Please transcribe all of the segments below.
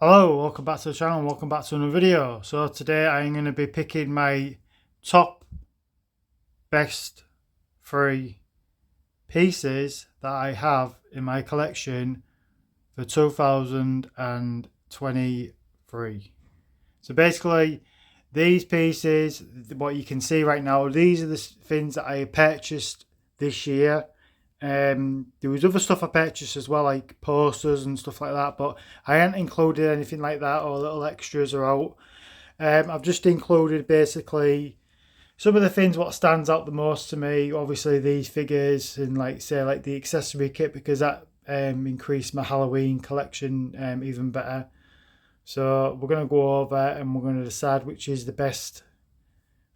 Hello, welcome back to the channel, welcome back to another video. So today I'm going to be picking my top best 3 pieces that I have in my collection for 2023. So basically these pieces, what you can see right now, these are the things that I purchased this year. There was other stuff I purchased as well, like posters and stuff like that, but I hadn't included anything like that or little extras are out. I've just included basically some of the things what stands out the most to me. Obviously these figures and like the accessory kit, because that increased my Halloween collection even better. So we're going to go over and we're going to decide which is the best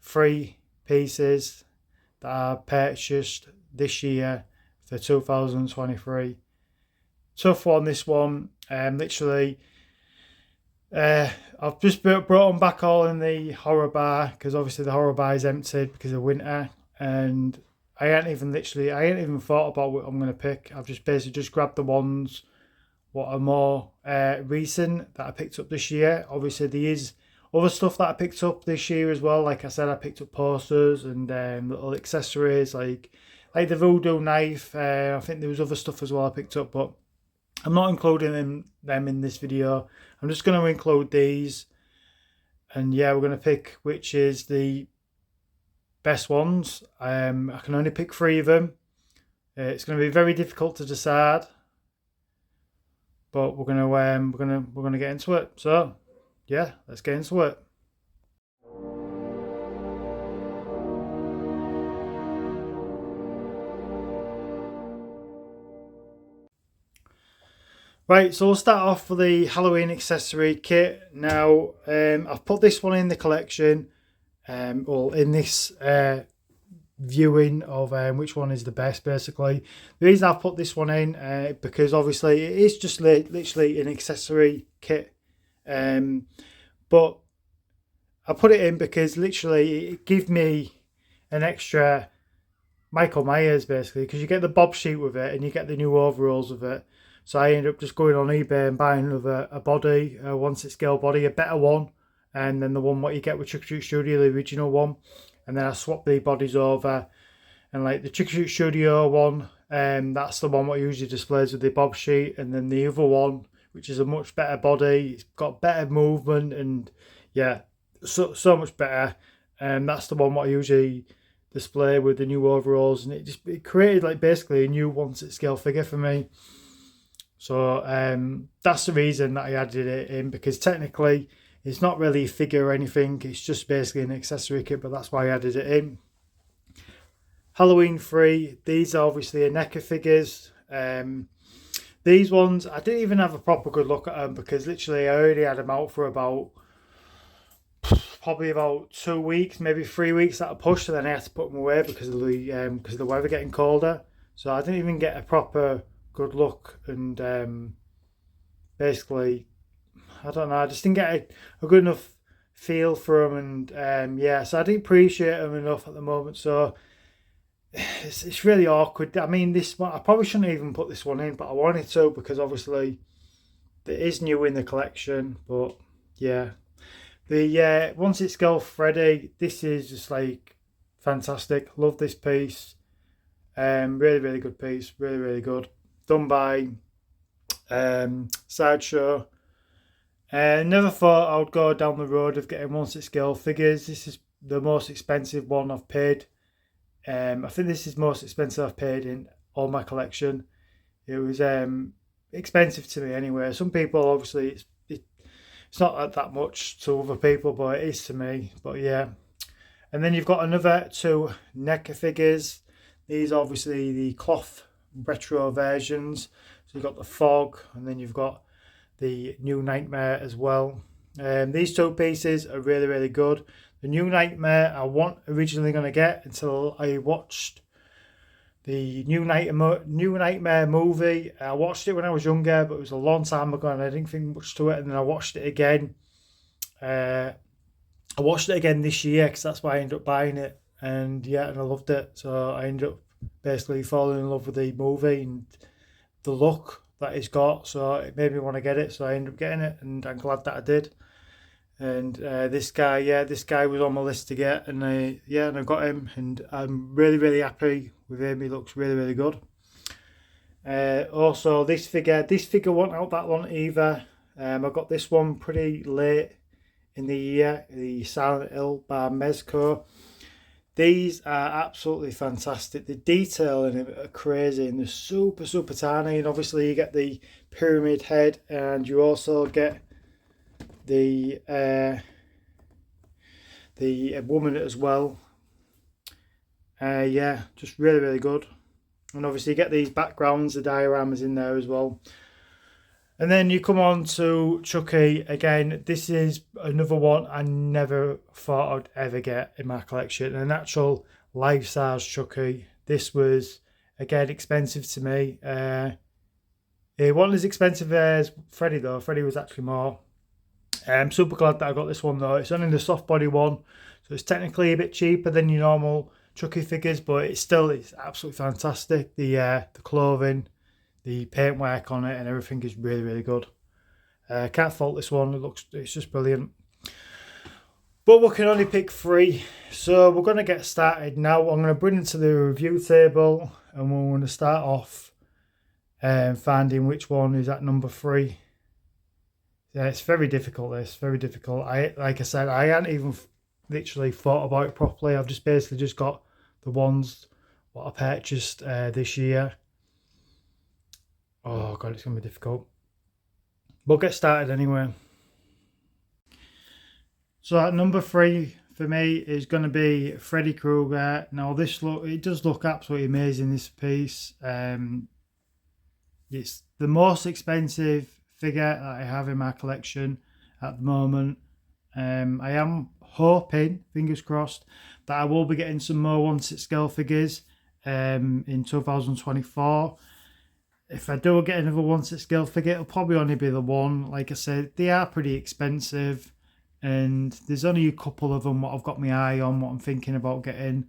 3 pieces that I purchased this year for 2023. Tough one, this one. Literally, I've just brought them back all in the horror bar, because obviously the horror bar is emptied because of winter, and I ain't even thought about what I'm going to pick. I've just basically just grabbed the ones what are more recent that I picked up this year. Obviously there is other stuff that I picked up this year as well. Like I said, I picked up posters and little accessories like the voodoo knife. I think there was other stuff as well I picked up, but I'm not including them in this video. I'm just going to include these, and yeah, we're going to pick which is the best ones. I can only pick 3 of them. It's going to be very difficult to decide, but we're gonna get into it. So yeah, let's get into it. Right, so we'll start off with the Halloween accessory kit. Now, I've put this one in the collection, or in this viewing of which one is the best. Basically, the reason I've put this one in because obviously it is just literally an accessory kit, but I put it in because literally it gives me an extra Michael Myers, basically, because you get the bob sheet with it and you get the new overalls with it. So I ended up just going on eBay and buying a body, a 1/6 scale body, a better one, and then the one what you get with Chucky Studio, the original one. And then I swapped the bodies over, and like the Chucky Studio one, that's the one what usually displays with the bob sheet, and then the other one, which is a much better body, it's got better movement, and yeah, so much better. And that's the one what I usually display with the new overalls, and it created like basically a new 1/6 scale figure for me. So that's the reason that I added it in, because technically it's not really a figure or anything, it's just basically an accessory kit, but that's why I added it in. Halloween 3, these are obviously NECA figures. These ones, I didn't even have a proper good look at them, because literally I already had them out for probably about 2 weeks, maybe 3 weeks at a push, and then I had to put them away because of the weather getting colder. So I didn't even get a proper good look, and basically I don't know, I just didn't get a good enough feel for them, and yeah, so I didn't appreciate them enough at the moment. So it's really awkward. I mean, this one I probably shouldn't even put this one in, but I wanted to, because obviously it is new in the collection. But yeah, the 1/6 scale Freddy, this is just like fantastic. Love this piece. Really good piece, really good, done by Sideshow. Never thought I would go down the road of getting 1/6 scale figures. This is the most expensive one I've paid. I think this is the most expensive I've paid in all my collection. It was expensive to me anyway. Some people, obviously it's not that much to other people, but it is to me. But yeah, and then you've got another 2 NECA figures. These are obviously the cloth retro versions. So you've got the Fog, and then you've got the New Nightmare as well. These 2 pieces are really good. The New Nightmare I wasn't originally going to get until I watched the New Nightmare movie. I watched it when I was younger, but it was a long time ago and I didn't think much to it. And then I watched it again. I watched it again this year, because that's why I ended up buying it. And yeah, and I loved it. So I ended up basically falling in love with the movie and the look that he's got, so it made me want to get it. So I ended up getting it, and I'm glad that I did. And this guy was on my list to get, and and I got him, and I'm really happy with him. He looks really good. Also, this figure wasn't out that long either. I got this one pretty late in the year, the Silent Hill by Mezco. These are absolutely fantastic. The detail in it are crazy, and they're super tiny. And obviously, you get the pyramid head, and you also get the woman as well. Just really good. And obviously, you get these backgrounds, the dioramas in there as well. And then you come on to Chucky. Again, this is another one I never thought I'd ever get in my collection. An actual life-size Chucky. This was, again, expensive to me. It wasn't as expensive as Freddy, though. Freddy was actually more. I'm super glad that I got this one, though. It's only the soft body one, so it's technically a bit cheaper than your normal Chucky figures, but it's absolutely fantastic. The clothing, the paintwork on it and everything is really good. Can't fault this one. It's just brilliant. But we can only pick 3, so we're going to get started now. I'm going to bring it to the review table, and we're going to start off finding which one is at number 3. Yeah, it's very difficult. Like I said, I hadn't even literally thought about it properly. I've just basically got the ones what I purchased this year. Oh god, it's gonna be difficult. We'll get started anyway. So at number 3 for me is going to be Freddy Krueger. Now it does look absolutely amazing, this piece. It's the most expensive figure that I have in my collection at the moment. I am hoping, fingers crossed, that I will be getting some more 1/6 scale figures in 2024. If I do get another 1/6 scale figure, it'll probably only be the one. Like I said, they are pretty expensive, and there's only a couple of them what I've got my eye on, what I'm thinking about getting.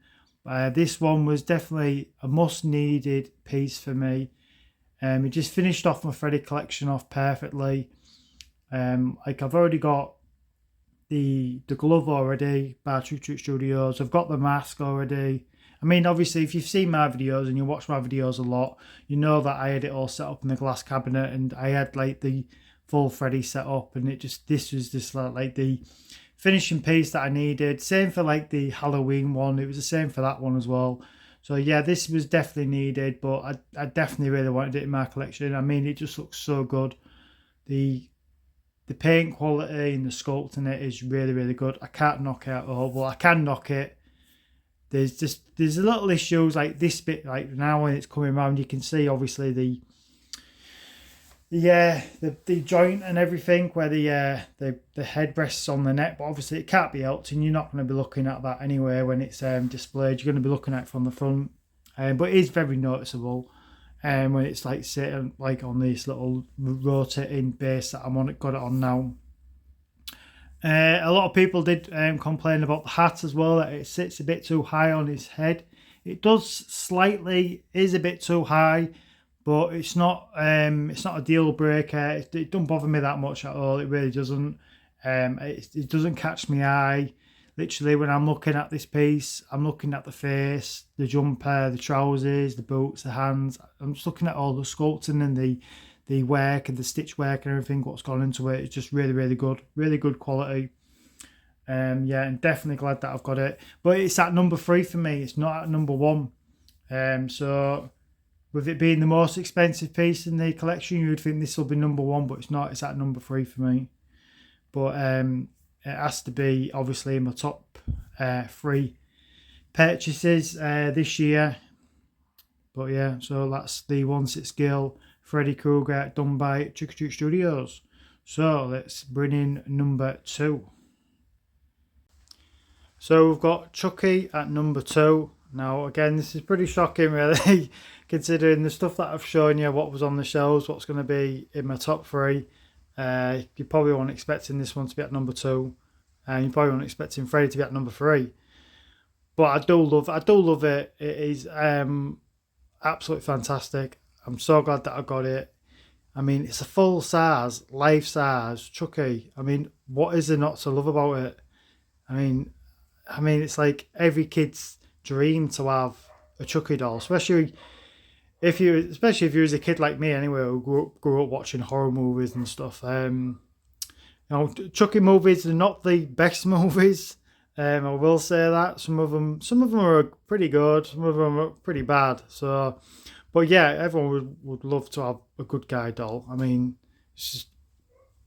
This one was definitely a must-needed piece for me. It just finished off my Freddy collection off perfectly. Like I've already got the glove already by Chucky Studios. I've got the mask already. I mean, obviously, if you've seen my videos and you watch my videos a lot, you know that I had it all set up in the glass cabinet, and I had like the full Freddy set up, and this was just like the finishing piece that I needed. Same for like the Halloween one. It was the same for that one as well. So yeah, this was definitely needed, but I definitely really wanted it in my collection. I mean, it just looks so good. The paint quality and the sculpt in it is really good. I can't knock it at all. Well, I can knock it. There's a little issues like this bit, like now when it's coming around, you can see obviously the joint and everything where the head rests on the neck, but obviously it can't be helped, and you're not going to be looking at that anyway when it's displayed. You're going to be looking at it from the front, but it is very noticeable when it's like sitting like on this little rotating base that got it on now. A lot of people did complain about the hat as well, that it sits a bit too high on his head. It is a bit too high, but it's not a deal breaker. It don't bother me that much at all. It really doesn't. It doesn't catch my eye. Literally, when I'm looking at this piece, I'm looking at the face, the jumper, the trousers, the boots, the hands. I'm just looking at all the sculpting and the work and the stitch work and everything, what's gone into it. It's just really good quality. And definitely glad that I've got it. But it's at number 3 for me. It's not at number 1. So with it being the most expensive piece in the collection, you would think this will be number 1, but it's not. It's at number 3 for me. But it has to be obviously in my top 3 purchases this year. But yeah, so that's the 1/6 scale Freddy Krueger done by Chucky Studios. So let's bring in number 2. So we've got Chucky at number 2. Now again, this is pretty shocking really, considering the stuff that I've shown you, what was on the shelves, what's going to be in my top 3. You probably weren't expecting this one to be at number 2, and you probably weren't expecting Freddy to be at number 3. But I do love it. It is absolutely fantastic. I'm so glad that I got it. I mean, it's a full size, life size Chucky. I mean, what is there not to love about it? I mean, it's like every kid's dream to have a Chucky doll, especially if you was a kid like me anyway, who grew up watching horror movies and stuff. Chucky movies are not the best movies. I will say that some of them are pretty good, some of them are pretty bad. So, but yeah, everyone would love to have a good guy doll. I mean, it's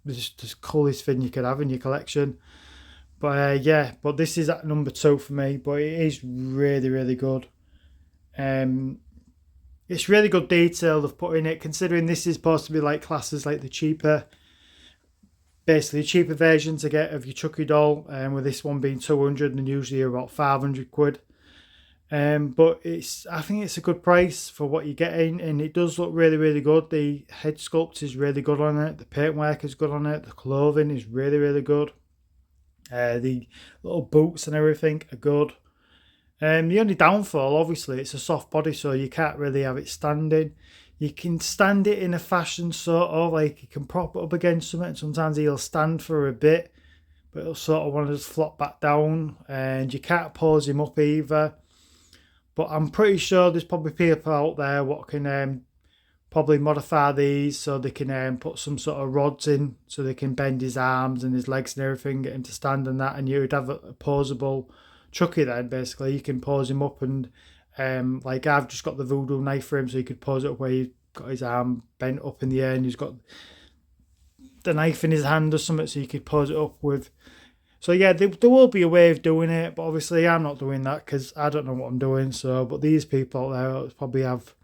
just the coolest thing you could have in your collection. But yeah, but this is at number 2 for me. But it is really, really good. Um, it's really good detail they've put in it, considering this is supposed to be like classes like the cheaper version to get of your Chucky doll, with this one being 200 and usually about 500 quid. But I think it's a good price for what you're getting, and it does look really, really good. The head sculpt is really good on it. The paintwork is good on it. The clothing is really, really good. The little boots and everything are good. The only downfall, obviously, it's a soft body, so you can't really have it standing. You can stand it in a fashion sort of, like you can prop it up against something. Sometimes he'll stand for a bit, but it'll sort of want to just flop back down, and you can't pose him up either. But I'm pretty sure there's probably people out there what can probably modify these so they can put some sort of rods in so they can bend his arms and his legs and everything, get him to stand and that, and you would have a posable Chucky then. Basically, you can pose him up, and like I've just got the voodoo knife for him, so you could pose it up where he's got his arm bent up in the air and he's got the knife in his hand or something, so you could pose it up with. So yeah, there will be a way of doing it, but obviously I'm not doing that because I don't know what I'm doing. So, but these people out there probably have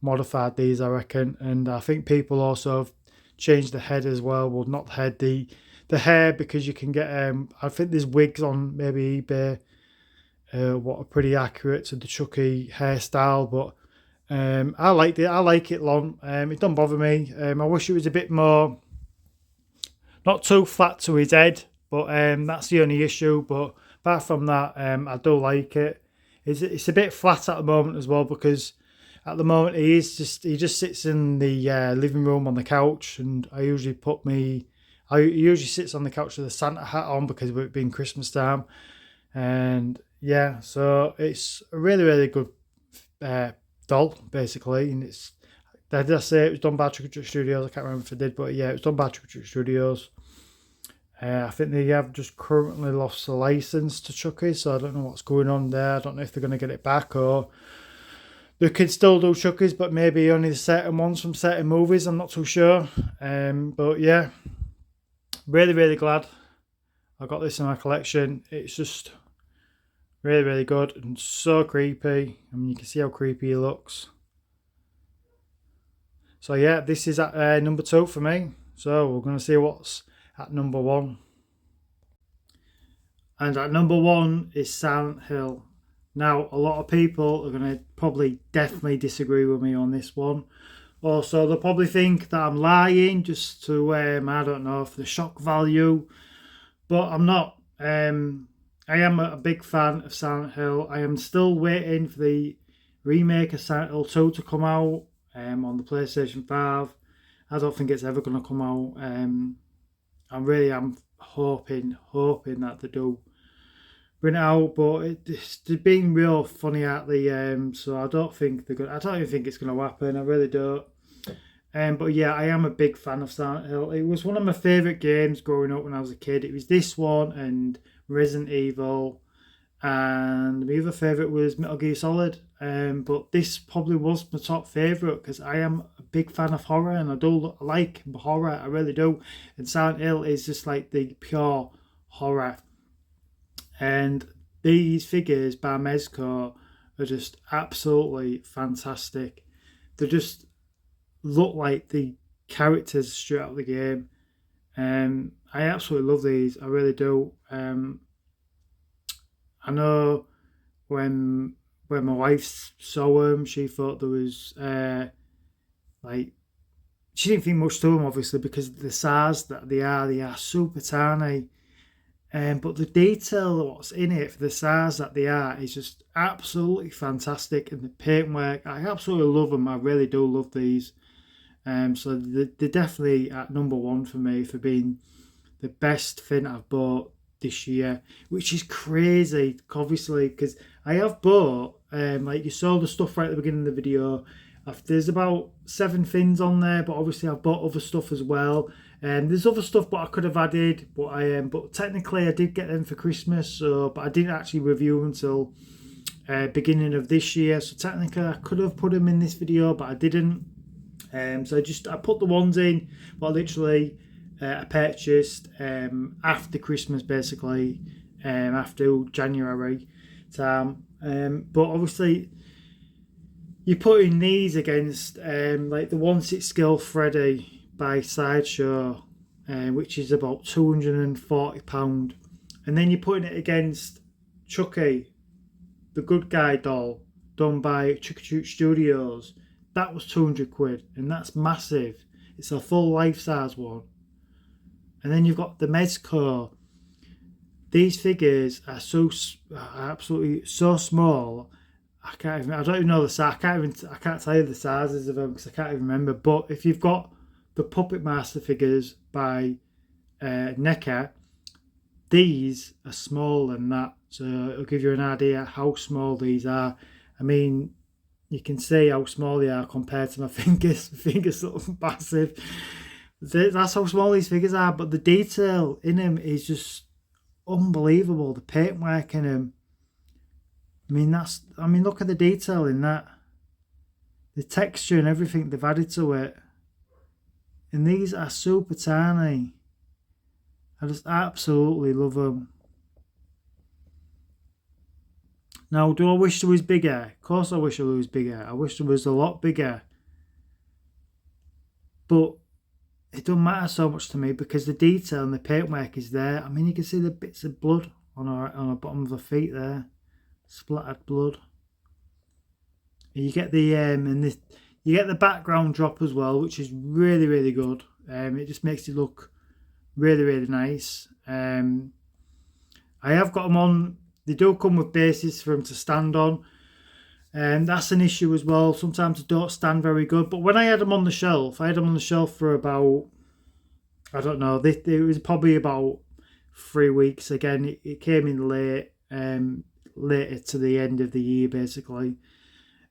modified these, I reckon, and I think people also have changed the head as well. Well, not the head, the hair, because you can get I think there's wigs on maybe eBay what are pretty accurate to the Chucky hairstyle, but I liked it. I like it long. It don't bother me. I wish it was a bit more, not too flat to his head, but that's the only issue. But apart from that, I do like it. It's a bit flat at the moment as well, because at the moment he just sits in the living room on the couch, and he usually sits on the couch with a Santa hat on because of it being Christmas time, and yeah, so it's a really, really good doll basically, and did I say it was done by Chucky Trick Studios? I can't remember if I did, but yeah, it was done by Chucky Trick Studios. I think they have just currently lost the license to Chucky, so I don't know what's going on there. I don't know if they're going to get it back, or they could still do Chucky's, but maybe only certain ones from certain movies. I'm not too sure. But yeah, really, really glad I got this in my collection. It's just really, really good and so creepy. I mean, you can see how creepy he looks. So yeah, this is at number 2 for me. So we're going to see what's at number 1. And at number 1 is Silent Hill. Now, a lot of people are going to probably definitely disagree with me on this one. Also, they'll probably think that I'm lying just to, I don't know, for the shock value. But I'm not. I am a big fan of Silent Hill. I am still waiting for the remake of Silent Hill 2 to come out on the PlayStation 5. I don't think it's ever going to come out. I really am hoping that they do bring it out, but they're being real funny at the so I don't even think it's going to happen. I really don't. But yeah, I am a big fan of Silent Hill. It was one of my favourite games growing up when I was a kid. It was this one and Resident Evil, and my other favourite was Metal Gear Solid. But this probably was my top favourite because I am a big fan of horror, and I like horror. I really do. And Silent Hill is just like the pure horror. And these figures by Mezco are just absolutely fantastic. They just look like the characters straight out of the game. I absolutely love these. I really do. I know when my wife saw them, she thought there was she didn't think much to them, obviously, because of the size that they are super tiny. But the detail of what's in it for the size that they are is just absolutely fantastic. And the paintwork, I absolutely love them. I really do love these. So they're definitely at number one for me for being the best thing I've bought this year, which is crazy, obviously, because I have bought, like you saw the stuff right at the beginning of the video. There's about 7 things on there, but obviously I've bought other stuff as well. And there's other stuff, but I could have added, but technically I did get them for Christmas. So, but I didn't actually review them until beginning of this year. So technically I could have put them in this video, but I didn't. So I put the ones in, but literally I purchased after Christmas, basically, after January time. But obviously, you're putting these against like the 1/6 scale Freddy by Sideshow, which is about £240, and then you're putting it against Chucky, the good guy doll, done by Chucky Studios. That was £200, and that's massive. It's a full life-size one. And then you've got the NECA. These figures are absolutely so small. I don't even know the size. I can't tell you the sizes of them because I can't even remember. But if you've got the Puppet Master figures by NECA, these are smaller than that. So it'll give you an idea how small these are. I mean, you can see how small they are compared to my fingers. My fingers look massive. That's how small these figures are, but the detail in them is just unbelievable. The paintwork in them. I mean, look at the detail in that. The texture and everything they've added to it. And these are super tiny. I just absolutely love them. Now, do I wish there was bigger? Of course I wish there was bigger. I wish there was a lot bigger. But it don't matter so much to me because the detail and the paintwork is there. I mean, you can see the bits of blood on the bottom of the feet there. Splattered blood. And you get the you get the background drop as well, which is really, really good. It just makes it look really, really nice. I have got them on. They do come with bases for them to stand on. And that's an issue as well. Sometimes they don't stand very good. But when I had them on the shelf, I had them on the shelf for about, I don't know, it was probably about 3 weeks. Again, it came in late, later to the end of the year, basically.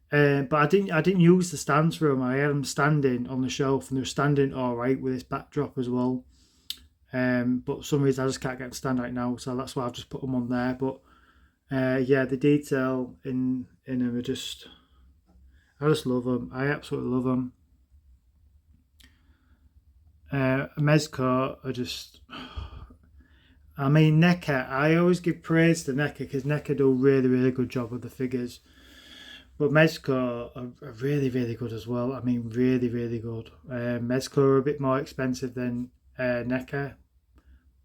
But I didn't use the stands for them. I had them standing on the shelf, and they were standing all right with this backdrop as well. But for some reason, I just can't get them to stand right now, so that's why I've just put them on there. But yeah, the detail in them are just, I just love them. I absolutely love them. Mezco are just, I mean, NECA, I always give praise to NECA because NECA do a really, really good job with the figures. But Mezco are really, really good as well. I mean, really, really good. Mezco are a bit more expensive than NECA,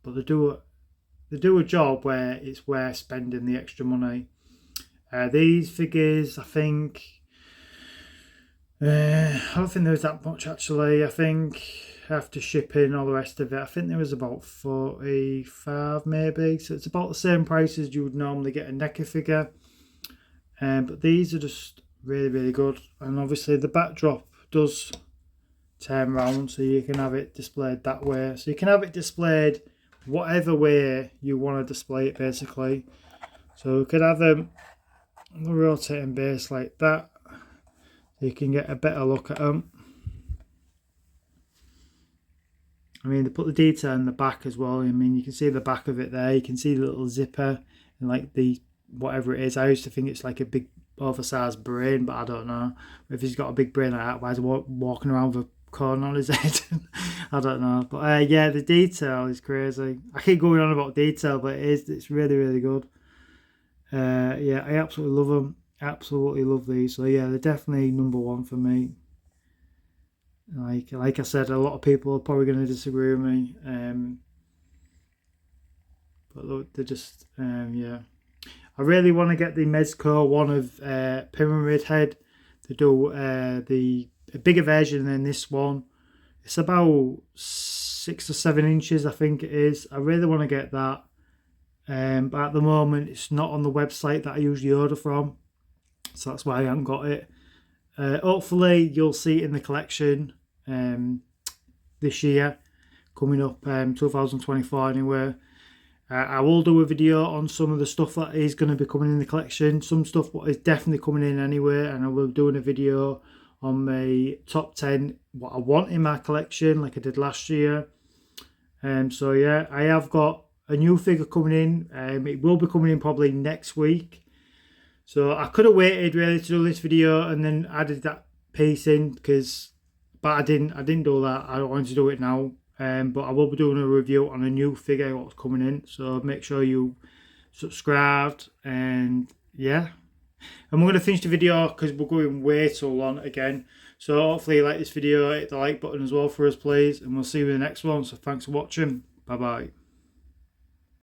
but they do a job where it's worth spending the extra money. These figures, I think, I don't think there was that much actually. I think after shipping all the rest of it, I think there was about 45 maybe. So it's about the same price as you would normally get a NECA figure. But these are just really, really good. And obviously the backdrop does turn around, so you can have it displayed that way. So you can have it displayed whatever way you want to display it, basically. So we could have them on the rotating base like that, so you can get a better look at them. I mean, they put the detail in the back as well. I mean, you can see the back of it there. You can see the little zipper and like the whatever it is. I used to think it's like a big oversized brain, but I don't know if he's got a big brain like that. Why is he walking around with a corn on his head? I don't know. But yeah, the detail is crazy. I keep going on about detail, but it's really, really good. Yeah, I absolutely love them. Absolutely love these. So yeah, they're definitely number one for me. Like I said, a lot of people are probably going to disagree with me. But look, they're just yeah. I really want to get the Mezco one of Pyramid Head. They do a bigger version than this one. It's about 6 or 7 inches, I think it is. I really want to get that. But at the moment, it's not on the website that I usually order from. So that's why I haven't got it. Hopefully, you'll see it in the collection this year, coming up 2024 anyway. I will do a video on some of the stuff that is going to be coming in the collection. Some stuff what is definitely coming in anyway, and I will be doing a video on my top 10 what I want in my collection like I did last year. So yeah, I have got a new figure coming in. It will be coming in probably next week. So I could have waited really to do this video and then added that piece in, but I didn't do that. I wanted to do it now. But I will be doing a review on a new figure what's coming in, so make sure you subscribed, and yeah, and we're going to finish the video because we're going way too long again. So hopefully you like this video, hit the like button as well for us please, and we'll see you in the next one. So thanks for watching, bye bye.